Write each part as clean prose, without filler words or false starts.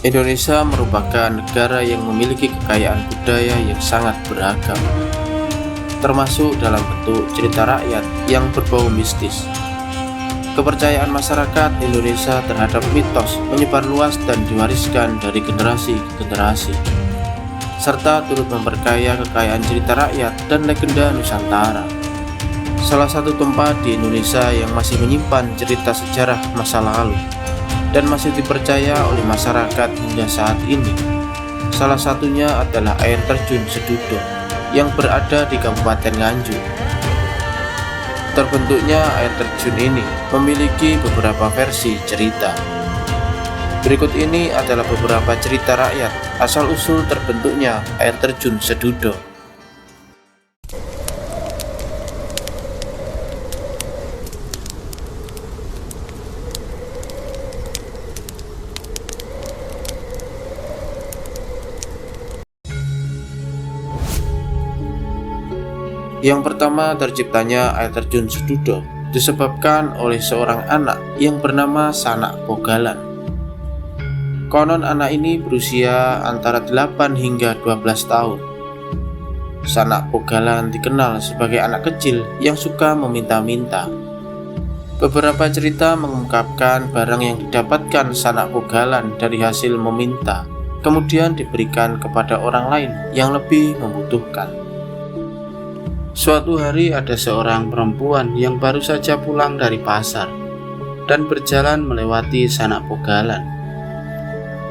Indonesia merupakan negara yang memiliki kekayaan budaya yang sangat beragam, termasuk dalam bentuk cerita rakyat yang berbau mistis. Kepercayaan masyarakat Indonesia terhadap mitos menyebar luas dan diwariskan dari generasi ke generasi, serta turut memperkaya kekayaan cerita rakyat dan legenda Nusantara. Salah satu tempat di Indonesia yang masih menyimpan cerita sejarah masa lalu dan masih dipercaya oleh masyarakat hingga saat ini, salah satunya adalah air terjun Sedudo yang berada di Kabupaten Nganjuk. Terbentuknya air terjun ini memiliki beberapa versi cerita. Berikut ini adalah beberapa cerita rakyat asal-usul terbentuknya air terjun Sedudo. Yang pertama, terciptanya air terjun Sedudo disebabkan oleh seorang anak yang bernama Sanak Bogalan. Konon anak ini berusia antara 8 hingga 12 tahun. Sanak Bogalan dikenal sebagai anak kecil yang suka meminta-minta. Beberapa cerita mengungkapkan barang yang didapatkan Sanak Bogalan dari hasil meminta kemudian diberikan kepada orang lain yang lebih membutuhkan. Suatu hari ada seorang perempuan yang baru saja pulang dari pasar dan berjalan melewati Sanak Bogalan.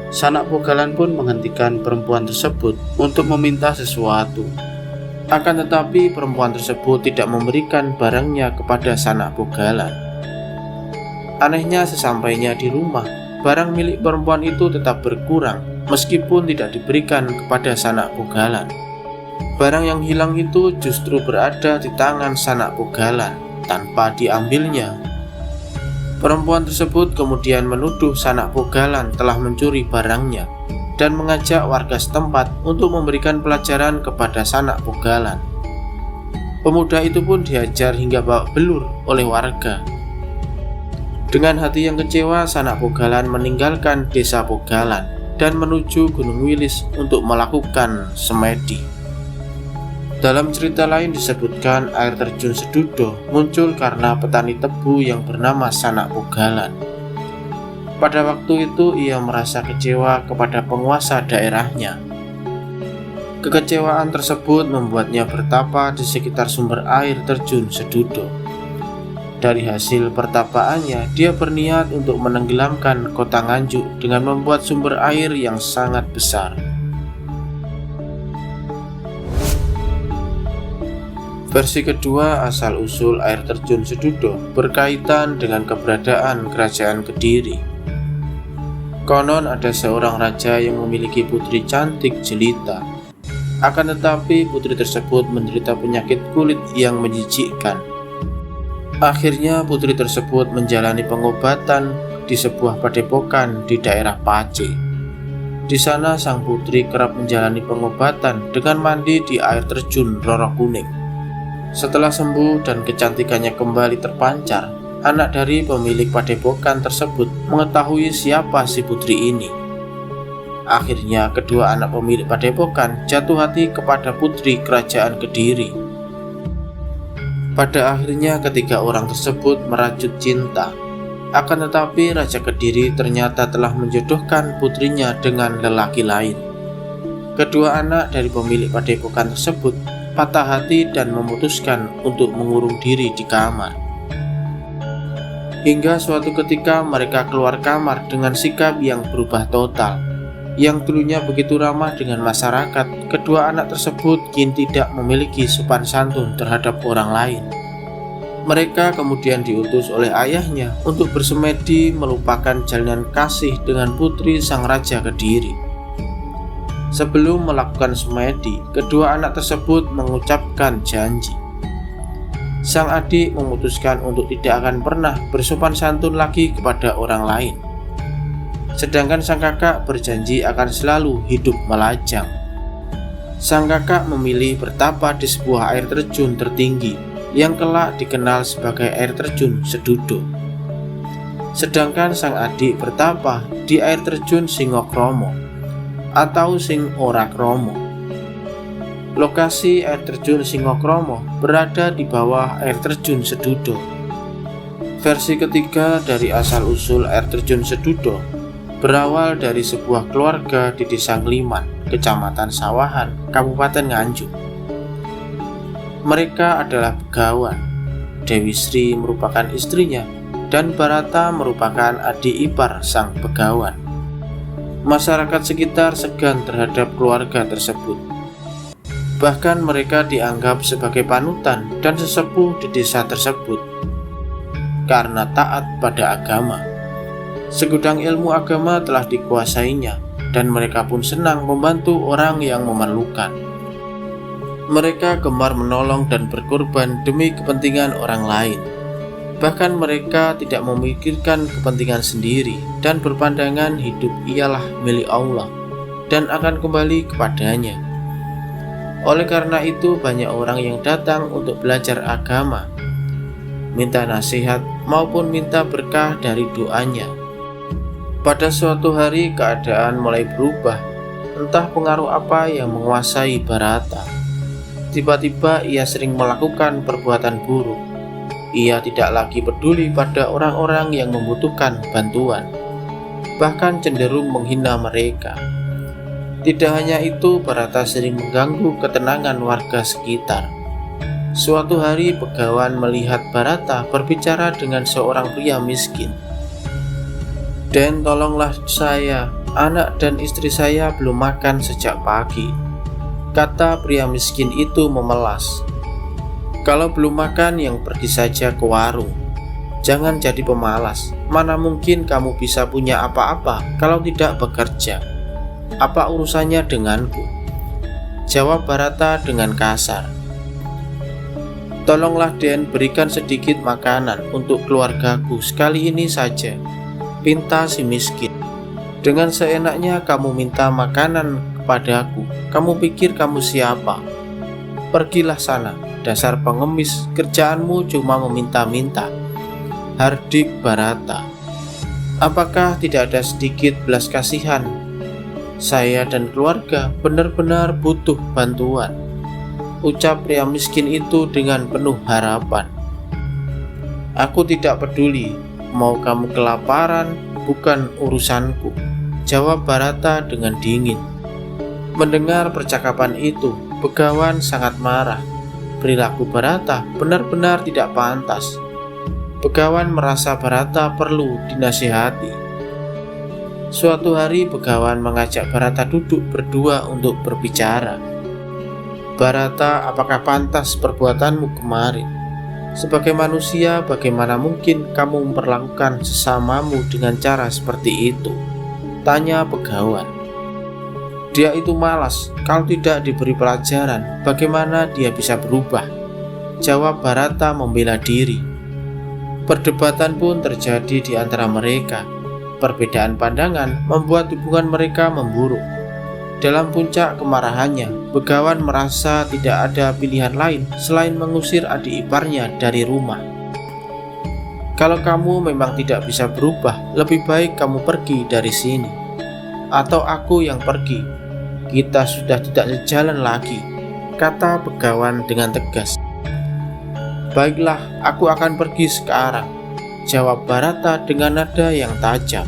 Sanak Bogalan pun menghentikan perempuan tersebut untuk meminta sesuatu. Akan tetapi perempuan tersebut tidak memberikan barangnya kepada Sanak Bogalan. Anehnya, sesampainya di rumah, barang milik perempuan itu tetap berkurang meskipun tidak diberikan kepada Sanak Bogalan. Barang yang hilang itu justru berada di tangan Sanak Bogalan tanpa diambilnya. Perempuan tersebut kemudian menuduh Sanak Bogalan telah mencuri barangnya dan mengajak warga setempat untuk memberikan pelajaran kepada Sanak Bogalan. Pemuda itu pun diajar hingga babak belur oleh warga. Dengan hati yang kecewa, Sanak Bogalan meninggalkan desa Bogalan dan menuju Gunung Wilis untuk melakukan semedi. Dalam cerita lain disebutkan air terjun Sedudo muncul karena petani tebu yang bernama Sanak Bogalan. Pada waktu itu ia merasa kecewa kepada penguasa daerahnya. Kekecewaan tersebut membuatnya bertapa di sekitar sumber air terjun Sedudo. Dari hasil pertapaannya, dia berniat untuk menenggelamkan kota Nganjuk dengan membuat sumber air yang sangat besar. Versi kedua asal-usul air terjun Sedudo berkaitan dengan keberadaan kerajaan Kediri. Konon ada seorang raja yang memiliki putri cantik jelita. Akan tetapi putri tersebut menderita penyakit kulit yang menjijikkan. Akhirnya putri tersebut menjalani pengobatan di sebuah padepokan di daerah Pace. Di sana sang putri kerap menjalani pengobatan dengan mandi di air terjun Roro Kuning. Setelah sembuh dan kecantikannya kembali terpancar, anak dari pemilik padepokan tersebut mengetahui siapa si putri ini. Akhirnya kedua anak pemilik padepokan jatuh hati kepada putri kerajaan Kediri. Pada akhirnya ketiga orang tersebut merajut cinta. Akan tetapi Raja Kediri ternyata telah menjodohkan putrinya dengan lelaki lain. Kedua anak dari pemilik padepokan tersebut patah hati dan memutuskan untuk mengurung diri di kamar. Hingga suatu ketika mereka keluar kamar dengan sikap yang berubah total. Yang dulunya begitu ramah dengan masyarakat, kedua anak tersebut kini tidak memiliki sopan santun terhadap orang lain. Mereka kemudian diutus oleh ayahnya untuk bersemedi melupakan jalinan kasih dengan putri sang Raja Kediri. Sebelum melakukan semedi, kedua anak tersebut mengucapkan janji. Sang adik memutuskan untuk tidak akan pernah bersopan santun lagi kepada orang lain. Sedangkan sang kakak berjanji akan selalu hidup melajang. Sang kakak memilih bertapa di sebuah air terjun tertinggi yang kelak dikenal sebagai air terjun Sedudo. sedangkan sang adik bertapa di air terjun Singokromo atau Sing Ora Kromo. Lokasi air terjun Singokromo berada di bawah air terjun Sedudo. Versi ketiga dari asal-usul air terjun Sedudo berawal dari sebuah keluarga di Desa Ngliman, Kecamatan Sawahan, Kabupaten Nganjuk. Mereka adalah Begawan. Dewi Sri merupakan istrinya dan Barata merupakan adik ipar sang Begawan. Masyarakat sekitar segan terhadap keluarga tersebut. Bahkan mereka dianggap sebagai panutan dan sesepuh di desa tersebut karena taat pada agama. Segudang ilmu agama telah dikuasainya dan mereka pun senang membantu orang yang memerlukan. Mereka gemar menolong dan berkorban demi kepentingan orang lain. Bahkan mereka tidak memikirkan kepentingan sendiri dan berpandangan hidup ialah milik Allah dan akan kembali kepadanya. Oleh karena itu banyak orang yang datang untuk belajar agama, minta nasihat maupun minta berkah dari doanya. Pada suatu hari keadaan mulai berubah, entah pengaruh apa yang menguasai Barata. Tiba-tiba ia sering melakukan perbuatan buruk. Ia tidak lagi peduli pada orang-orang yang membutuhkan bantuan, bahkan cenderung menghina mereka. Tidak hanya itu, Barata sering mengganggu ketenangan warga sekitar. Suatu hari Begawan melihat Barata berbicara dengan seorang pria miskin. "Den, tolonglah saya, anak dan istri saya belum makan sejak pagi," kata pria miskin itu memelas. "Kalau belum makan yang pergi saja ke warung. Jangan jadi pemalas. Mana mungkin kamu bisa punya apa-apa kalau tidak bekerja. Apa urusannya denganku?" jawab Barata dengan kasar. "Tolonglah Den, berikan sedikit makanan untuk keluargaku sekali ini saja," pinta si miskin. "Dengan seenaknya kamu minta makanan kepadaku. Kamu pikir kamu siapa? Pergilah sana, dasar pengemis, kerjaanmu cuma meminta-minta," hardik Barata. "Apakah tidak ada sedikit belas kasihan? Saya dan keluarga benar-benar butuh bantuan," ucap pria miskin itu dengan penuh harapan. "Aku tidak peduli, mau kamu kelaparan, bukan urusanku," jawab Barata dengan dingin. Mendengar percakapan itu, Begawan sangat marah. Perilaku Barata benar-benar tidak pantas. Begawan merasa Barata perlu dinasihati. Suatu hari Begawan mengajak Barata duduk berdua untuk berbicara. "Barata, apakah pantas perbuatanmu kemarin? Sebagai manusia, bagaimana mungkin kamu memperlakukan sesamamu dengan cara seperti itu?" tanya Begawan. "Dia itu malas, kalau tidak diberi pelajaran, bagaimana dia bisa berubah?" jawab Barata membela diri. Perdebatan pun terjadi di antara mereka. Perbedaan pandangan membuat hubungan mereka memburuk. Dalam puncak kemarahannya, Begawan merasa tidak ada pilihan lain selain mengusir adik iparnya dari rumah. "Kalau kamu memang tidak bisa berubah, lebih baik kamu pergi dari sini. Atau aku yang pergi. Kita sudah tidak sejalan lagi," kata Begawan dengan tegas. "Baiklah, aku akan pergi sekarang," jawab Barata dengan nada yang tajam.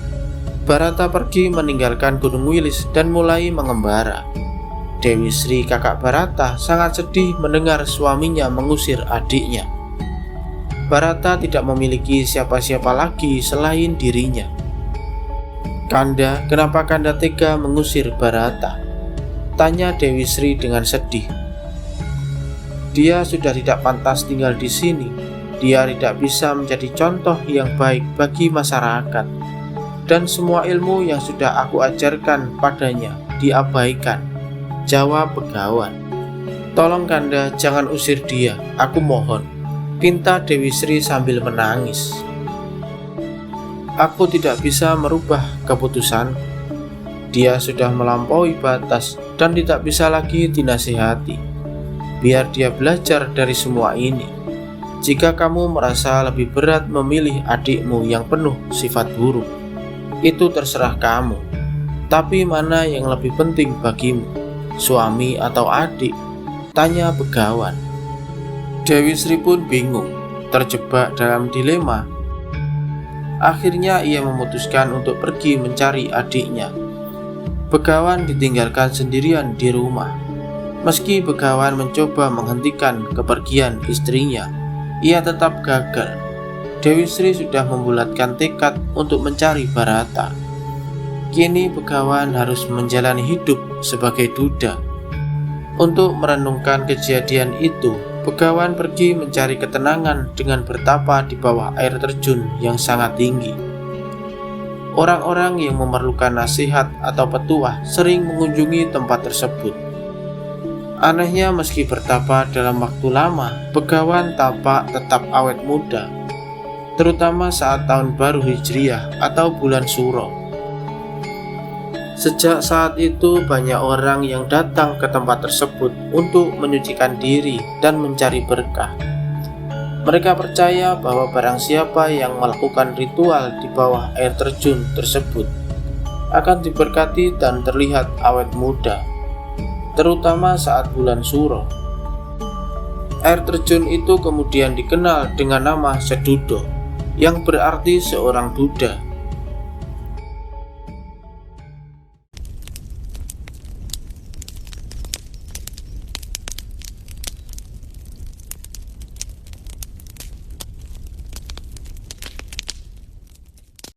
Barata pergi meninggalkan Gunung Wilis dan mulai mengembara. Dewi Sri, kakak Barata, sangat sedih mendengar suaminya mengusir adiknya. Barata tidak memiliki siapa-siapa lagi selain dirinya. "Kanda, kenapa Kanda tega mengusir Barata?" tanya Dewi Sri dengan sedih. "Dia sudah tidak pantas tinggal di sini. Dia tidak bisa menjadi contoh yang baik bagi masyarakat. Dan semua ilmu yang sudah aku ajarkan padanya diabaikan," jawab Begawan. "Tolong Kanda, jangan usir dia, aku mohon," pinta Dewi Sri sambil menangis. "Aku tidak bisa merubah keputusanku. Dia sudah melampaui batas dan tidak bisa lagi dinasihati. Biar dia belajar dari semua ini," Jika kamu merasa lebih berat memilih adikmu yang penuh sifat buruk, itu terserah kamu. Tapi mana yang lebih penting bagimu, suami atau adik? Tanya Begawan. Dewi Sri pun bingung, terjebak dalam dilema. Akhirnya ia memutuskan untuk pergi mencari adiknya. Begawan ditinggalkan sendirian di rumah. Meski Begawan mencoba menghentikan kepergian istrinya, ia tetap gagal. Dewi Sri sudah membulatkan tekad untuk mencari Barata. Kini Begawan harus menjalani hidup sebagai duda. Untuk merenungkan kejadian itu, Begawan pergi mencari ketenangan dengan bertapa di bawah air terjun yang sangat tinggi. Orang-orang yang memerlukan nasihat atau petuah sering mengunjungi tempat tersebut. Anehnya, meski bertapa dalam waktu lama, Begawan tampak tetap awet muda, terutama saat tahun baru Hijriah atau bulan Suro. Sejak saat itu banyak orang yang datang ke tempat tersebut untuk menyucikan diri dan mencari berkah. Mereka percaya bahwa barang siapa yang melakukan ritual di bawah air terjun tersebut akan diberkati dan terlihat awet muda, terutama saat bulan Suro. Air terjun itu kemudian dikenal dengan nama Sedudo, yang berarti seorang duda.